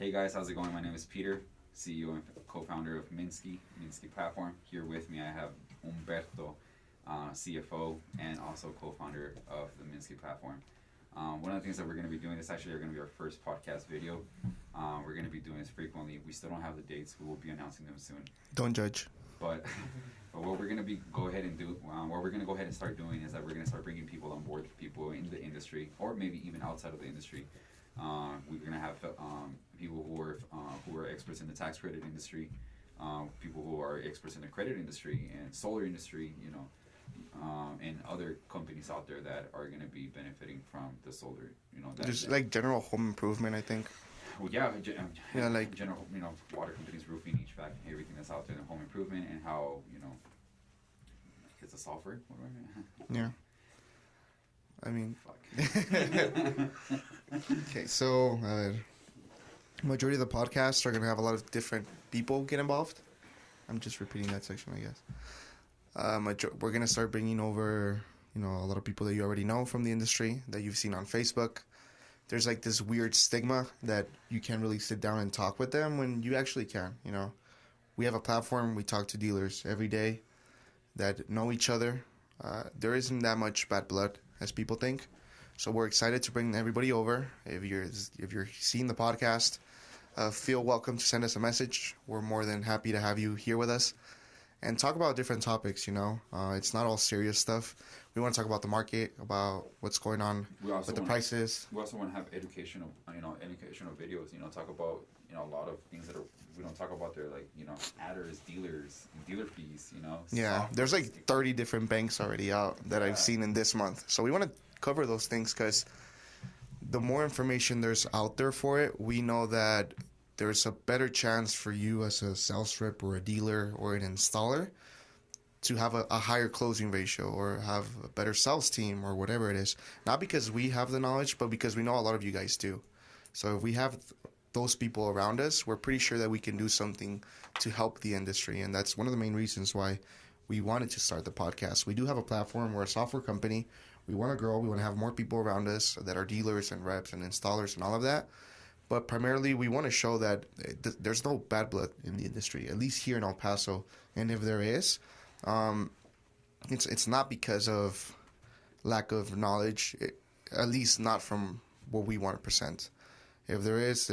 Hey guys, how's it going? My name is Peter, CEO and co-founder of Minski platform. Here with me I have Umberto, CFO and also co-founder of the Minski platform. One of the things that we're going to be doing, this actually are going to be our first podcast video. We're going to be doing this frequently. We still don't have the dates. We will be announcing them soon. Don't judge. But what we're going to go ahead and start doing is that we're going to start bringing people on board, people in the industry, or maybe even outside of the industry. We're going to have people who are experts in the tax credit industry, people who are experts in the credit industry and solar industry, and other companies out there that are going to be benefiting from the solar, Just like general home improvement, I think. Well, like general, water companies, roofing, HVAC, everything that's out there in home improvement, and how, it's a software. Yeah. I mean. Fuck. Okay, so majority of the podcasts are gonna have a lot of different people get involved. I'm just repeating that section, I guess. We're gonna start bringing over, a lot of people that you already know from the industry that you've seen on Facebook. There's like this weird stigma that you can't really sit down and talk with them when you actually can. We have a platform. We talk to dealers every day that know each other. There isn't that much bad blood as people think. So we're excited to bring everybody over. If you're seeing the podcast, feel welcome to send us a message. We're more than happy to have you here with us and talk about different topics. It's not all serious stuff. We want to talk about the market, about what's going on with the prices. We also want to have educational videos. Talk about a lot of things that we don't talk about there, like adders, dealers, dealer fees. Yeah, there's like 30 different banks already out that I've seen in this month. So we want to cover those things because the more information there's out there for it, we know that there's a better chance for you as a sales rep or a dealer or an installer to have a higher closing ratio or have a better sales team or whatever it is. Not because we have the knowledge, but because we know a lot of you guys do. So if we have those people around us, we're pretty sure that we can do something to help the industry. And that's one of the main reasons why we wanted to start the podcast. We do have a platform. We're a software company. We want to grow. We want to have more people around us that are dealers and reps and installers and all of that. But primarily, we want to show that there's no bad blood in the industry, at least here in El Paso. And if there is, it's not because of lack of knowledge, at least not from what we want to present. If there is,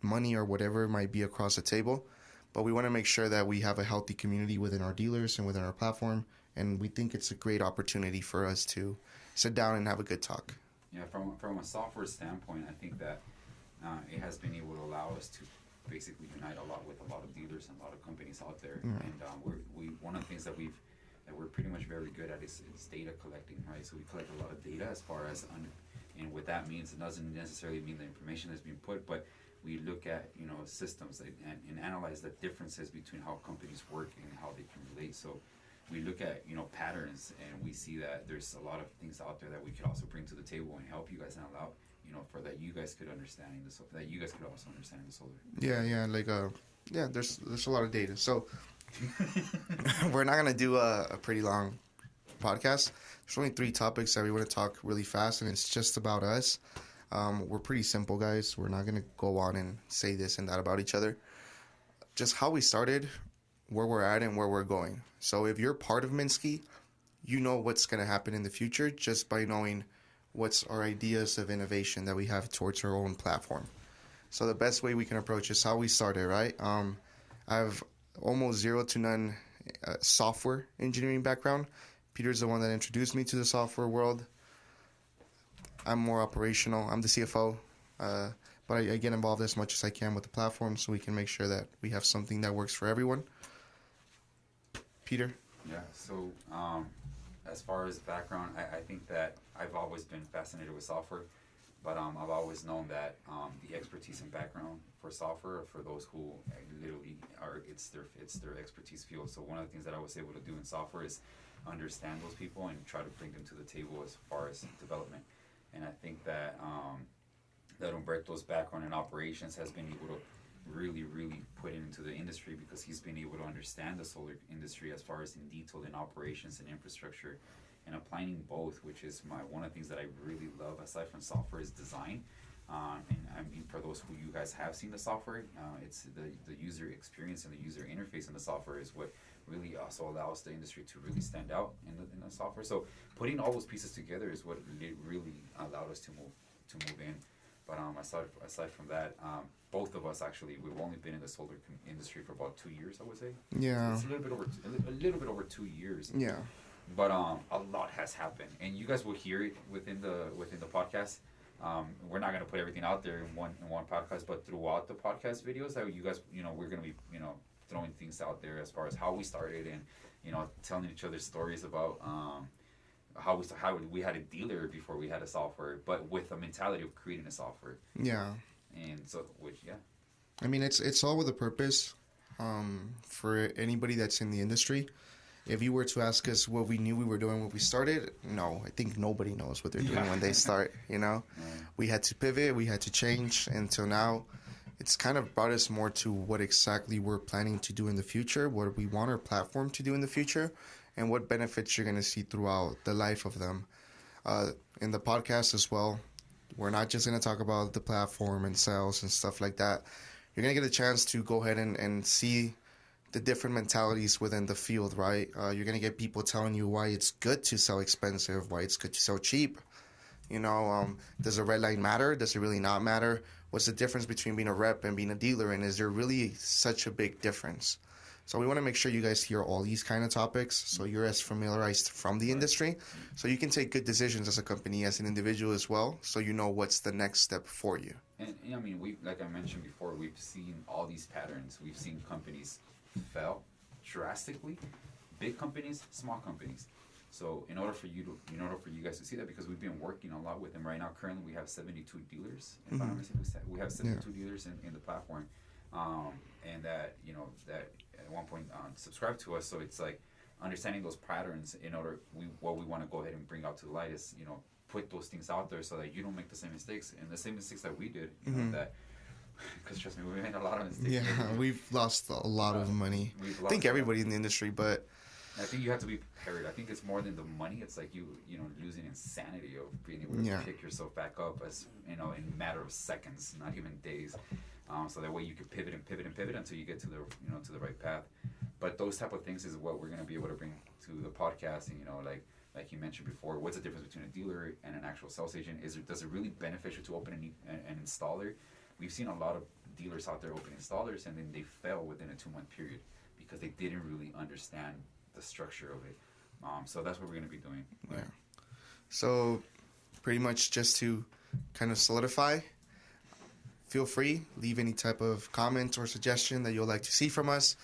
money or whatever might be across the table. But we want to make sure that we have a healthy community within our dealers and within our platform. And we think it's a great opportunity for us to sit down and have a good talk. Yeah, from a software standpoint, I think that it has been able to allow us to basically unite a lot with a lot of dealers and a lot of companies out there. Mm-hmm. And we one of the things that we're pretty much very good at is data collecting, right? So we collect a lot of data as far as and what that means, it doesn't necessarily mean the information is being put, but we look at systems and analyze the differences between how companies work and how they can relate. So we look at patterns, and we see that there's a lot of things out there that we could also bring to the table and help you guys out, for that you guys could understand that you guys could also understand the solar. Yeah, there's a lot of data. So we're not gonna do a pretty long podcast. There's only 3 topics that we want to talk really fast, and it's just about us. We're pretty simple guys. We're not gonna go on and say this and that about each other. Just how we started, where we're at, and where we're going. So if you're part of Minski, you know what's going to happen in the future just by knowing what's our ideas of innovation that we have towards our own platform. So the best way we can approach is how we started, right? I have almost 0 to none software engineering background. Peter's the one that introduced me to the software world. I'm more operational. I'm the CFO. But I get involved as much as I can with the platform so we can make sure that we have something that works for everyone. Peter? Yeah, so as far as background, I think that I've always been fascinated with software, but I've always known that the expertise and background for software, for those who literally it's their expertise field. So one of the things that I was able to do in software is understand those people and try to bring them to the table as far as development. And I think that that Umberto's background in operations has been able to really put into the industry, because he's been able to understand the solar industry as far as in detail in operations and infrastructure, and applying both, which is one of the things that I really love aside from software, is design. And I mean, for those who you guys have seen the software, it's the user experience and the user interface in the software is what really also allows the industry to really stand out in the software. So putting all those pieces together is what really allowed us to move in. But aside from that, both of us actually, we've only been in the solar industry for about 2 years, I would say. Yeah. It's a little bit over 2 years. Yeah. But a lot has happened, and you guys will hear it within the podcast. We're not gonna put everything out there in one podcast, but throughout the podcast videos, that you guys, we're gonna be, throwing things out there as far as how we started and, telling each other stories about how we had a dealer before we had a software, but with a mentality of creating a software. Yeah. And so, I mean, it's all with a purpose. For anybody that's in the industry, if you were to ask us what we knew we were doing when we started, no, I think nobody knows what they're doing when they start. We had to pivot, we had to change, until now, it's kind of brought us more to what exactly we're planning to do in the future, what we want our platform to do in the future, and what benefits you're going to see throughout the life of them. In the podcast as well, we're not just going to talk about the platform and sales and stuff like that. You're going to get a chance to go ahead and see the different mentalities within the field, right? You're going to get people telling you why it's good to sell expensive, why it's good to sell cheap. Does a red line matter? Does it really not matter? What's the difference between being a rep and being a dealer? And is there really such a big difference? So we want to make sure you guys hear all these kind of topics, so you're as familiarized from the industry, so you can take good decisions as a company, as an individual as well, so you know what's the next step for you. And I mean, like I mentioned before, we've seen all these patterns. We've seen companies fail drastically, big companies, small companies. So in order for you guys to see that, because we've been working a lot with them right now. Currently, we have 72 dealers. If I'm not mistaken, we have 72 dealers in the platform, and that at one point subscribe to us. So it's like understanding those patterns. What we want to go ahead and bring out to the light is put those things out there so that you don't make the same mistakes and the same mistakes that we did. That. Because trust me, we made a lot of mistakes. Yeah, we've lost a lot of money. I think everybody in the industry, but I think you have to be prepared. I think it's more than the money. It's like you losing insanity of being able to pick yourself back up as in a matter of seconds, not even days. So that way you can pivot until you get to the right path. But those type of things is what we're going to be able to bring to the podcast. And like you mentioned before, what's the difference between a dealer and an actual sales agent? Does it really beneficial to open an installer? We've seen a lot of dealers out there open installers, and then they fail within a 2-month period because they didn't really understand the structure of it. So that's what we're going to be doing. Yeah. So pretty much just to kind of solidify, feel free, leave any type of comment or suggestion that you'll like to see from us.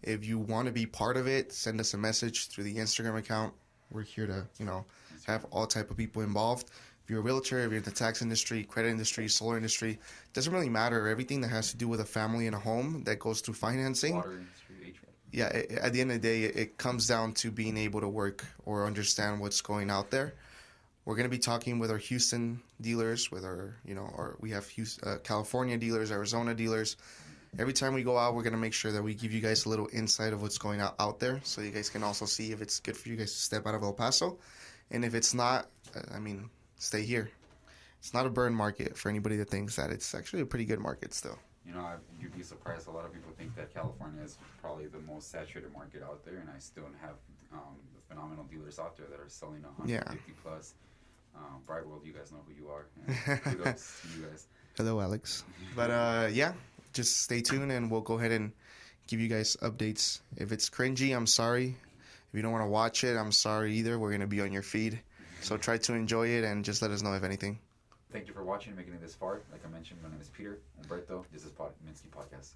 If you want to be part of it, send us a message through the Instagram account. We're here to, have all type of people involved. If you're a realtor, if you're in the tax industry, credit industry, solar industry, doesn't really matter. Everything that has to do with a family and a home that goes through financing. Water industry, HVAC. Yeah, at the end of the day, it comes down to being able to work or understand what's going out there. We're going to be talking with our Houston dealers, with we have California dealers, Arizona dealers. Every time we go out, we're going to make sure that we give you guys a little insight of what's going out there, so you guys can also see if it's good for you guys to step out of El Paso. And if it's not, stay here. It's not a burn market for anybody that thinks that. It's actually a pretty good market still. You'd be surprised. A lot of people think that California is probably the most saturated market out there, and I still have phenomenal dealers out there that are selling 150 plus. Bright World, you guys know who you are. And kudos to you guys. Hello, Alex. But just stay tuned, and we'll go ahead and give you guys updates. If it's cringy, I'm sorry. If you don't want to watch it, I'm sorry either. We're going to be on your feed. So try to enjoy it and just let us know if anything. Thank you for watching and making it this far. Like I mentioned, my name is Peter Humberto. This is Minski Podcast.